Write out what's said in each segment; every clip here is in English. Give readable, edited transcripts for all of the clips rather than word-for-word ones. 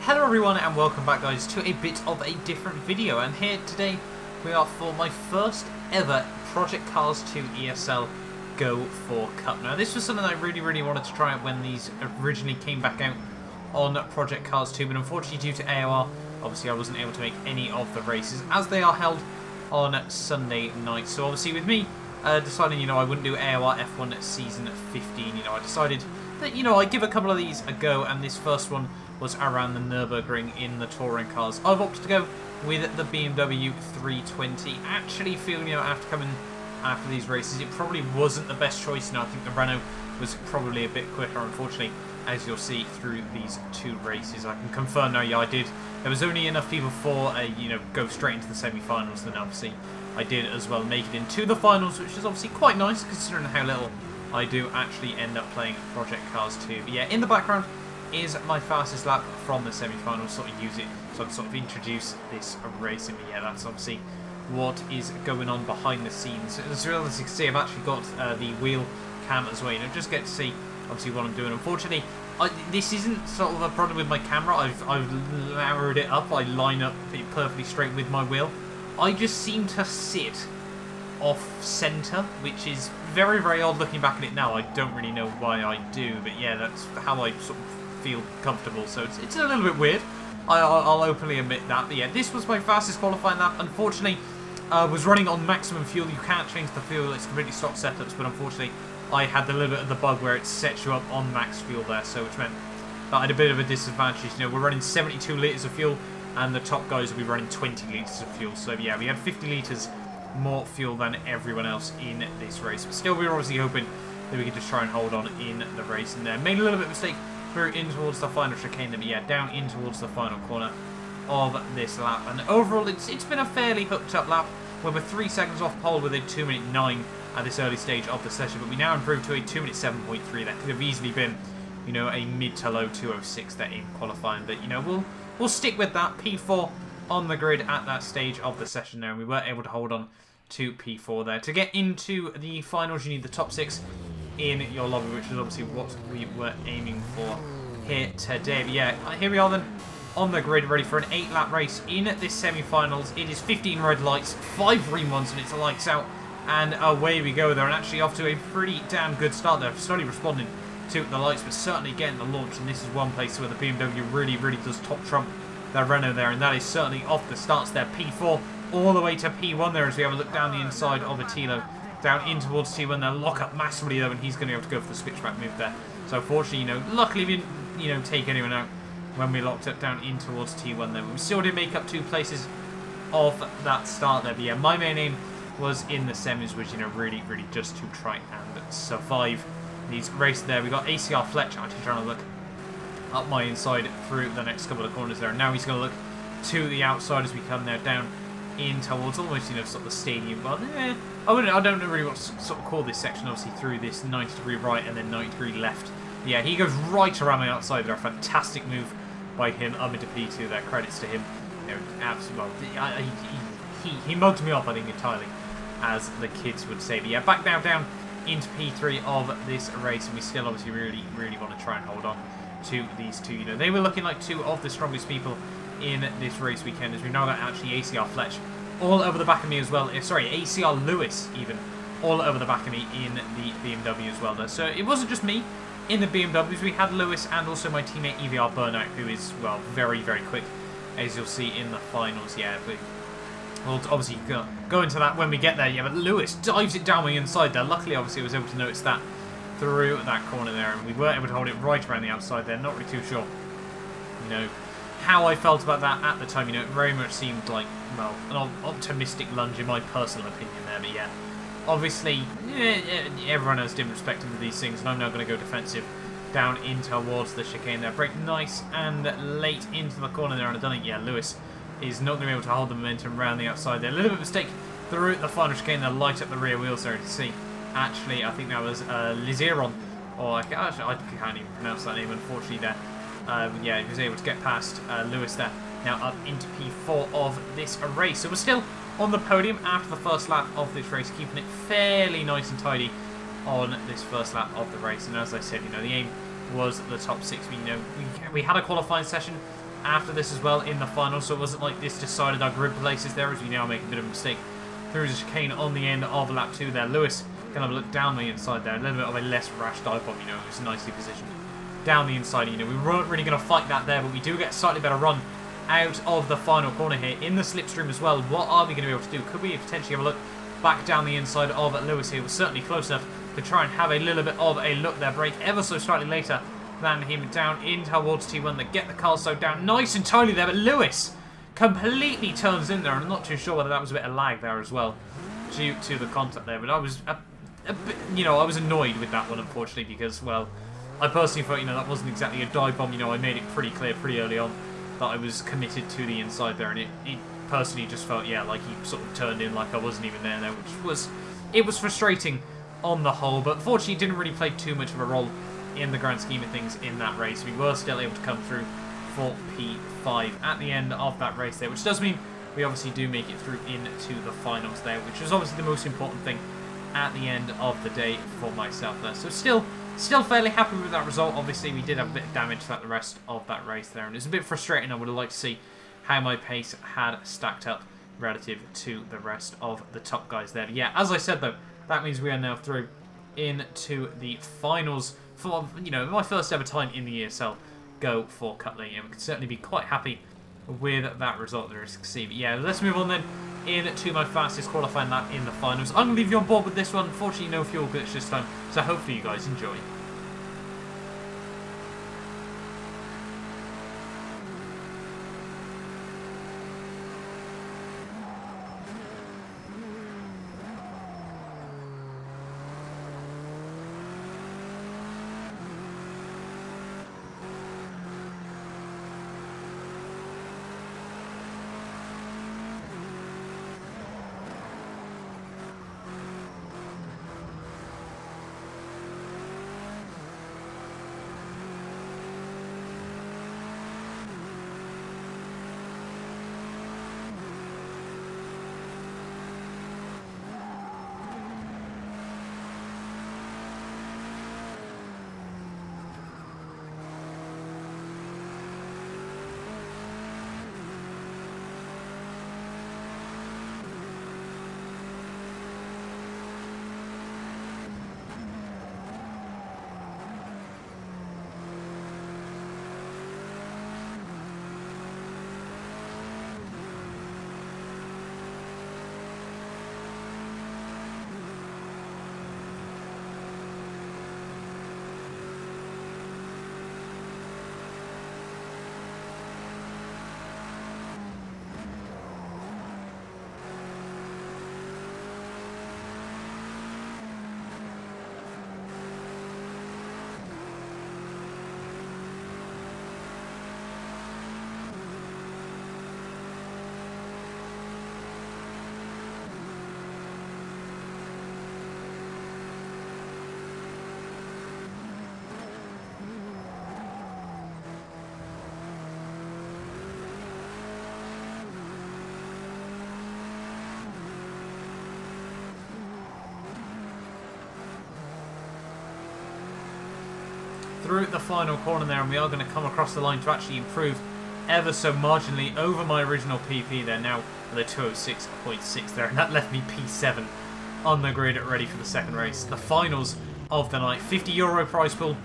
Hello everyone and welcome back guys to a bit of a different video, and here today we are for my first ever Project Cars 2 ESL GO4 Cup. Now this was something I really wanted to try out when these originally came back out on Project Cars 2, but unfortunately due to AOR, obviously I wasn't able to make any of the races as they are held on Sunday night. So obviously with me deciding, I wouldn't do AOR F1 Season 15, I decided that, I'd give a couple of these a go, and this first one was around the Nürburgring in the touring cars. I've opted to go with the BMW 320. Actually feel, after coming after these races, it probably wasn't the best choice. I think the Renault was probably a bit quicker, unfortunately, as you'll see through these two races. I can confirm now, yeah, I did. There was only enough people for, go straight into the semi-finals, then obviously I did as well make it into the finals, which is obviously quite nice considering how little I do actually end up playing Project Cars 2. But yeah, in the background is my fastest lap from the semi-finals, sort of use it so I can sort of introduce this racing. But yeah, that's obviously what is going on behind the scenes. As well as you can see, I've actually got the wheel cam as well, just get to see obviously what I'm doing. Unfortunately, this isn't sort of a problem with my camera. I've narrowed it up, I line up it perfectly straight with my wheel. I just seem to sit off centre, which is very odd looking back at it now. I don't really know why I do, but yeah, that's how I sort of feel comfortable, so it's a little bit weird. I'll openly admit that. But yeah, this was my fastest qualifying lap. Unfortunately, was running on maximum fuel. You can't change the fuel, it's completely stock setups, but unfortunately I had a little bit of the bug where it sets you up on max fuel there, so which meant that I had a bit of a disadvantage. We're running 72 litres of fuel and the top guys will be running 20 litres of fuel, so yeah, we had 50 litres more fuel than everyone else in this race, but still we were obviously hoping that we could just try and hold on in the race. And there made a little bit of a mistake through in towards the final chicane, but yeah, down in towards the final corner of this lap. And overall it's been a fairly hooked up lap, where we're 3 seconds off pole with a 2:09 at this early stage of the session, but we now improved to a 2:7.3. That could have easily been, a mid to low 2:06 there in qualifying, but we'll stick with that. P4 on the grid at that stage of the session there, and we were able to hold on to P4 there. To get into the finals, you need the top 6 in your lobby, which is obviously what we were aiming for here today. But yeah, here we are then on the grid, ready for an 8-lap race in this semi-finals. It is 15 red lights, 5 green ones, and it's lights out, and away we go there. And actually off to a pretty damn good start there, slowly responding to the lights, but certainly getting the launch. And this is one place where the BMW really does top trump their Renault there, and that is certainly off the starts there. P4 all the way to P1 there, as we have a look down the inside of Attilo, down in towards T1 there. Lock up massively though, and he's going to be able to go for the switchback move there. So fortunately, luckily we didn't, take anyone out when we locked up down in towards T1 there. But we still did make up 2 places off that start there. But yeah, my main aim was in the semis, which, really just to try and survive these races there. We got ACR Fletch actually trying to look up my inside through the next couple of corners there. And now he's going to look to the outside as we come there down in towards almost, sort of the stadium. Well, I don't know really what to sort of call this section, obviously through this 90-degree right and then 90-degree left. Yeah, he goes right around the outside there. A fantastic move by him up into P2 there. Credits to him. Absolutely, he mugged me off, I think, entirely, as the kids would say. But yeah, back now down into P3 of this race, and we still obviously really want to try and hold on to these two. They were looking like 2 of the strongest people in this race weekend, as we know that actually ACR Fletch all over the back of me as well. Sorry, ACR Lewis even all over the back of me in the BMW as well there. So it wasn't just me in the BMWs, we had Lewis and also my teammate EVR Burnout, who is, well, very quick, as you'll see in the finals. Yeah, we'll obviously go into that when we get there. Yeah, but Lewis dives it down the inside there. Luckily, obviously, I was able to notice that through that corner there, and we were able to hold it right around the outside there. Not really too sure, how I felt about that at the time. It very much seemed like, well, an optimistic lunge in my personal opinion there. But yeah, obviously, everyone has different perspective of these things, and I'm now going to go defensive down in towards the chicane there. Break nice and late into the corner there, and I don't think, yeah, Lewis is not going to be able to hold the momentum around the outside there. A little bit of a mistake through the final chicane there, light up the rear wheels there to see. Actually, I think that was Lizeron, or I can't even pronounce that name, unfortunately, there. Yeah, he was able to get past Lewis there, now up into P4 of this race. So we're still on the podium after the first lap of this race, keeping it fairly nice and tidy on this first lap of the race. And as I said, the aim was the top 6. We had a qualifying session after this as well in the final, so it wasn't like this decided our grid places there, as we now make a bit of a mistake through the chicane on the end of lap 2 there. Lewis kind of looked down the inside there, a little bit of a less rash dive bomb, you know, it was nicely positioned down the inside. You know, we weren't really going to fight that there, but we do get a slightly better run out of the final corner here in the slipstream as well. What are we going to be able to do? Could we potentially have a look back down the inside of Lewis here? We're certainly close enough to try and have a little bit of a look there. Break ever so slightly later than him down in towards T1. They get the car slowed down nice and tightly there, but Lewis completely turns in there. I'm not too sure whether that was a bit of lag there as well due to the contact there, but I was a bit, you know, I was annoyed with that one, unfortunately, because, well, I personally thought, you know, that wasn't exactly a dive bomb. You know, I made it pretty clear pretty early on that I was committed to the inside there, and it personally just felt, yeah, like he sort of turned in like I wasn't even there, which was, it was frustrating on the whole, but fortunately it didn't really play too much of a role in the grand scheme of things in that race. We were still able to come through for P5 at the end of that race there, which does mean we obviously do make it through into the finals there, which was obviously the most important thing at the end of the day for myself there. So still fairly happy with that result. Obviously we did have a bit of damage throughout the rest of that race there, and it's a bit frustrating. I would have liked to see how my pace had stacked up relative to the rest of the top guys there. But yeah, as I said though, that means we are now through into the finals for, you know, my first ever time in the ESL GO4 Cup League, and we can certainly be quite happy with that result there, as you can see. But yeah, let's move on then into my fastest qualifying lap in the finals. I'm going to leave you on board with this one. Unfortunately, no fuel glitch this time, so hopefully you guys enjoy. Through the final corner there, and we are going to come across the line to actually improve ever so marginally over my original PP there, now with a 206.6 there, and that left me P7 on the grid ready for the second race. The finals of the night, €50 prize pool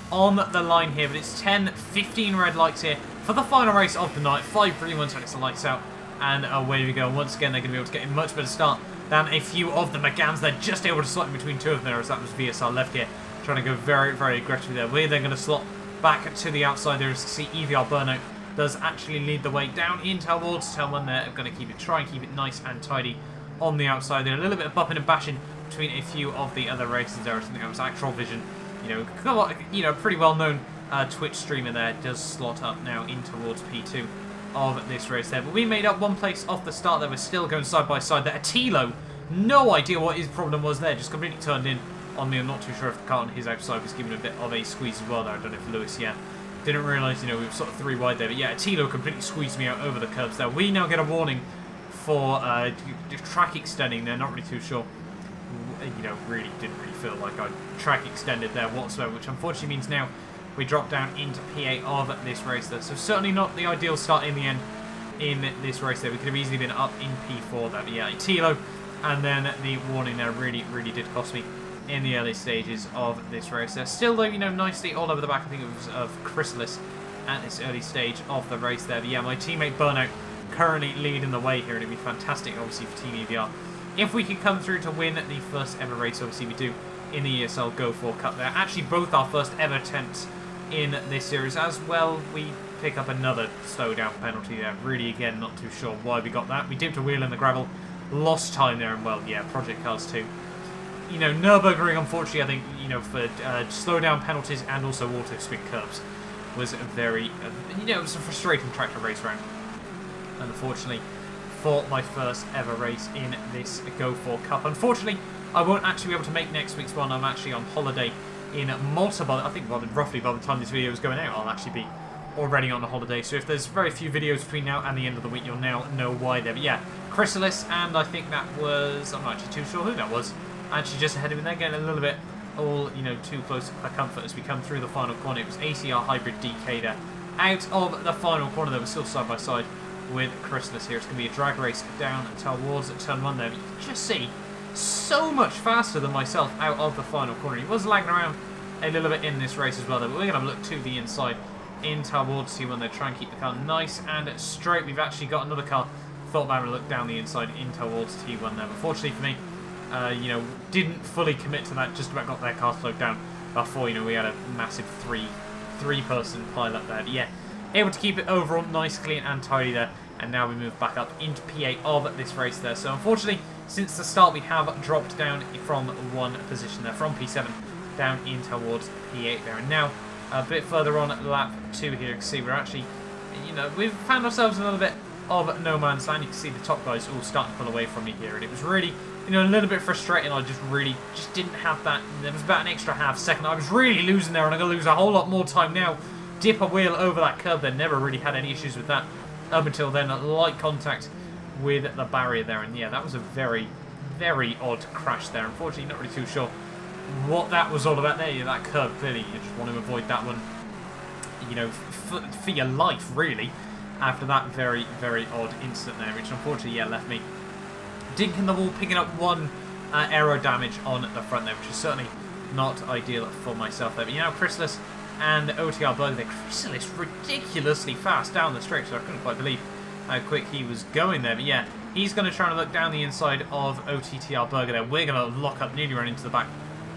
on the line here, but it's 10-15 red lights here for the final race of the night. 5 green ones when it's the lights out, and away we go. Once again, they're going to be able to get a much better start than a few of the McGans. They're just able to slot in between two of them there, as that was VSR left here, trying to go very, very aggressively there. We're then going to slot back to the outside there, as you see EVR Burnout does actually lead the way down in towards Telman there. I'm going to try and keep it nice and tidy on the outside there. A little bit of bumping and bashing between a few of the other races there. I think that was Actual Vision, pretty well known Twitch streamer there, does slot up now in towards P2 of this race there. But we made up one place off the start there. We're still going side by side there. Atilo, no idea what his problem was there, just completely turned in on me. I'm not too sure if the car on his outside was giving a bit of a squeeze as well there. I don't know if Lewis, didn't realise, we were sort of 3 wide there. But yeah, Atilo completely squeezed me out over the curbs there. We now get a warning for track extending there. Not really too sure. Really didn't really feel like I track extended there whatsoever, which unfortunately means now we drop down into P8 of this race there. So certainly not the ideal start in the end in this race there. We could have easily been up in P4 there. But yeah, Tilo, and then the warning there really did cost me in the early stages of this race there. Still though, you know, nicely all over the back, I think it was of Chrysalis at this early stage of the race there. But yeah, my teammate Burnout currently leading the way here, and it'd be fantastic obviously for Team EVR if we could come through to win the first ever race. Obviously we do in the ESL GO4 Cup there. Actually both our first ever attempts in this series as well. We pick up another slowdown penalty there. Really, again, not too sure why we got that. We dipped a wheel in the gravel, lost time there, and well, yeah, Project Cars 2. You know, Nürburgring, unfortunately, I think, you know, for slowdown penalties and also auto swing curbs was a very, you know, it was a frustrating track to race around. And unfortunately, for my first ever race in this GO4 Cup. Unfortunately, I won't actually be able to make next week's one. I'm actually on holiday in Malta. I think roughly by the time this video is going out, I'll actually be already on a holiday. So if there's very few videos between now and the end of the week, you'll now know why there. But yeah, Chrysalis, and I think that was, I'm not actually too sure who that was, actually just ahead of me there, getting a little bit all, you know, too close for comfort as we come through the final corner. It was ACR Hybrid DK there. Out of the final corner there, we're still side by side with Chrysalis here. It's going to be a drag race down towards turn 1 there. But you can just see so much faster than myself out of the final corner. He was lagging around a little bit in this race as well, though, but we're going to look to the inside in towards T1 there, try and keep the car nice and straight. We've actually got another car. Thought about having a look down the inside in towards T1 there, but fortunately for me, you know, didn't fully commit to that. Just about got their car slowed down before, you know, we had a massive three-person pile up there. But yeah, able to keep it overall nice, clean and tidy there. And now we move back up into P8 of this race there. So unfortunately, since the start, we have dropped down from one position there, from P7 down in towards P8 there. And now a bit further on lap 2 here, you can see we're actually, you know, we've found ourselves in a little bit of no man's land. You can see the top guys all starting to pull away from me here, and it was really, you know, a little bit frustrating. I just didn't have that. There was about an extra half second. I was really losing there, and I'm going to lose a whole lot more time now. Dip a wheel over that curb there, never really had any issues with that up until then. Light contact with the barrier there, and yeah, that was a very odd crash there. Unfortunately, not really too sure what that was all about there. Yeah, that curve, clearly you just want to avoid that one, you know, for your life really, after that very odd incident there, which unfortunately, yeah, left me dinking the wall, picking up one aero damage on the front there, which is certainly not ideal for myself there. But you know, Chrysalis and OTR Burger there. Chrysalis ridiculously fast down the straight, so I couldn't quite believe how quick he was going there. But yeah, he's going to try and look down the inside of OTTR Burger there. We're going to lock up, nearly run into the back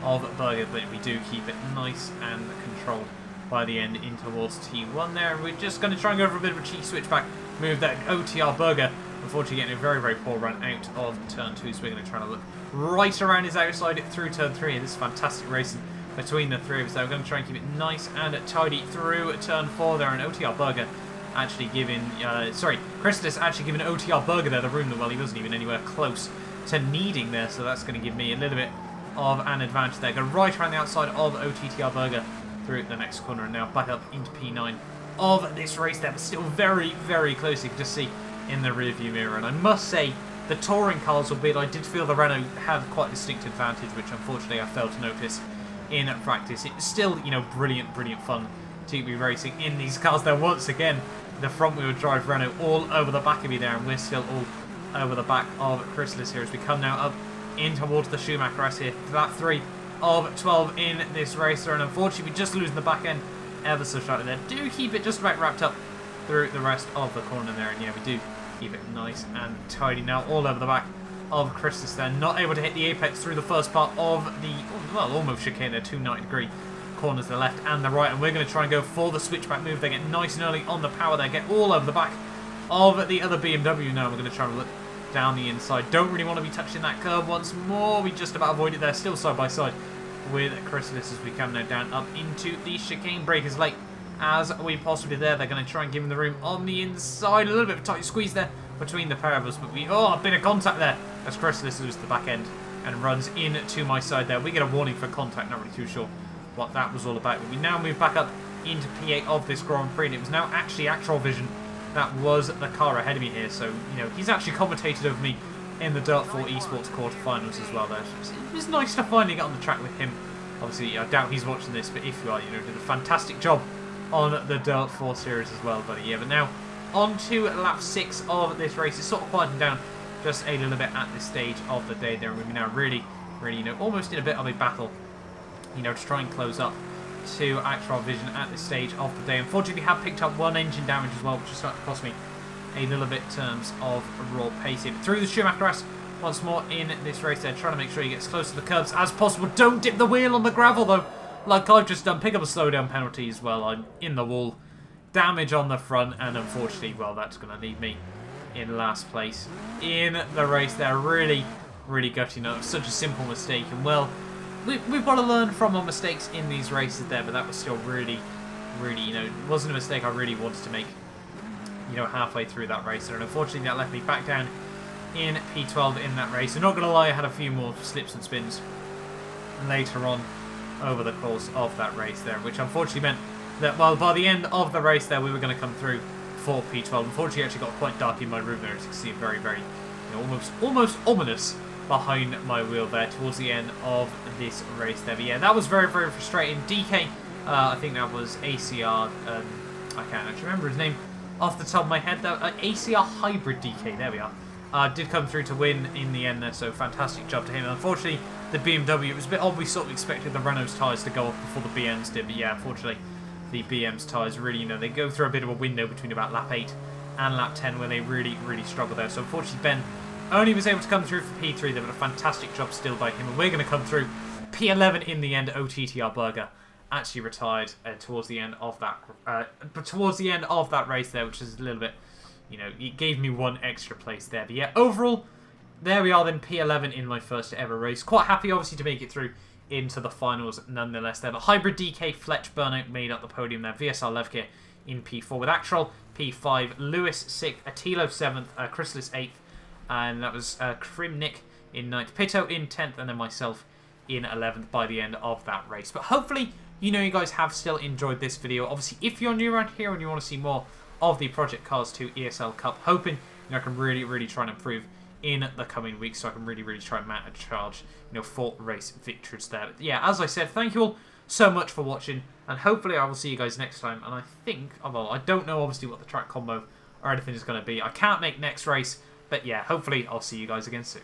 of Burger, but we do keep it nice and controlled by the end in towards T1 there. We're just going to try and go for a bit of a cheeky switchback move that OTR Burger, unfortunately getting a very poor run out of turn 2, so we're going to try to look right around his outside through turn 3. This is fantastic racing between the three of us. So we're going to try and keep it nice and tidy through turn 4 there, and OTR Burger actually giving, Chrysalis actually giving OTR Burger there the room that, well, he wasn't even anywhere close to needing there, so that's going to give me a little bit of an advantage there. Go right around the outside of OTTR Burger through the next corner, and now back up into P9 of this race there, but still very close. You can just see in the rear view mirror, and I must say the touring cars, albeit I did feel the Renault had quite a distinct advantage, which unfortunately I failed to notice in practice. It's still, you know, brilliant fun to be racing in these cars there. Once again, the front wheel drive Renault all over the back of me there, and we're still all over the back of Chrysalis here as we come now up in towards the Schumacher S here for that 3 of 12 in this race there. And unfortunately, we're just losing the back end ever so slightly there. Do keep it just about wrapped up through the rest of the corner there, and yeah, we do keep it nice and tidy now all over the back of Chrysalis there. Not able to hit the apex through the first part of the, well, almost chicane there, 2 90-degree corners to the left and the right, and we're going to try and go for the switchback move. They get nice and early on the power there, get all over the back of the other BMW now. We're going to try and look down the inside. Don't really want to be touching that curb once more. We just about avoid it there, still side by side with Chrysalis as we come now down up into the chicane. Brake as late as we possibly there. They're going to try and give him the room on the inside. A little bit of a tight squeeze there between the pair of us, but a bit of contact there as Chrysalis loses the back end and runs into my side there. We get a warning for contact, not really too sure what that was all about, but we now move back up into P8 of this Grand Prix, and it was now actually Actual Vision that was the car ahead of me here. So, you know, he's actually commentated over me in the Dirt 4 Esports quarterfinals as well there. It was nice to finally get on the track with him Obviously, I doubt he's watching this, but if you are, you know, did a fantastic job on the Dirt 4 series as well, buddy. Yeah, but now on to lap 6 of this race. It's sort of quieting down just a little bit at this stage of the day there. We're now really, you know, almost in a bit of a battle, you know, to try and close up to actual vision at this stage of the day. Unfortunately, we have picked up 1 engine damage as well, which is starting to cost me a little bit in terms of raw pace here. But through the Schumacher once more in this race there, trying to make sure he gets close to the curbs as possible. Don't dip the wheel on the gravel though, like I've just done. Pick up a slowdown penalty as well. I'm in the wall. Damage on the front, and unfortunately, well, that's going to leave me in last place in the race there. Really gutting. It was such a simple mistake, and well, we've got to learn from our mistakes in these races there, but that was still really, you know, it wasn't a mistake I really wanted to make, you know, halfway through that race. And unfortunately, that left me back down in P12 in that race. I'm not going to lie, I had a few more slips and spins later on over the course of that race there, which unfortunately meant that, well, by the end of the race there, we were going to come through for P12. Unfortunately, it actually got quite dark in my room there, as you can see, very, you know, almost ominous behind my wheel there towards the end of this race there. But yeah, that was very frustrating. DK, I think that was ACR, I can't actually remember his name off the top of my head, though. ACR Hybrid DK, there we are. Did come through to win in the end there, so fantastic job to him. Unfortunately, the BMW, it was a bit odd. We sort of expected the Renault's tyres to go off before the BM's did, but yeah, unfortunately, the BM's tyres really, you know, they go through a bit of a window between about lap 8 and lap 10 where they really struggle there. So unfortunately, Ben only was able to come through for P3 there, but a fantastic job still by him. And we're going to come through P11 in the end. OTTR Burger actually retired towards the end of that race there, which is a little bit, you know, it gave me 1 extra place there. But yeah, overall, there we are then, P11 in my first ever race. Quite happy, obviously, to make it through into the finals nonetheless there. But Hybrid DK, Fletch, Burnout made up the podium there. VSR Levke in P4 with Actual P5, Lewis 6th, Attilo 7th, Chrysalis 8th, and that was Krimnik in 9th, Pitto in 10th, and then myself in 11th by the end of that race. But hopefully, you know, you guys have still enjoyed this video. Obviously, if you're new around here and you want to see more of the Project Cars 2 ESL Cup, hoping, you know, I can really try and improve in the coming weeks, so I can really try and charge, you know, 4 race victories there. But yeah, as I said, thank you all so much for watching, and hopefully I will see you guys next time. And I think, well, I don't know obviously what the track combo or anything is going to be. I can't make next race, but yeah, hopefully I'll see you guys again soon.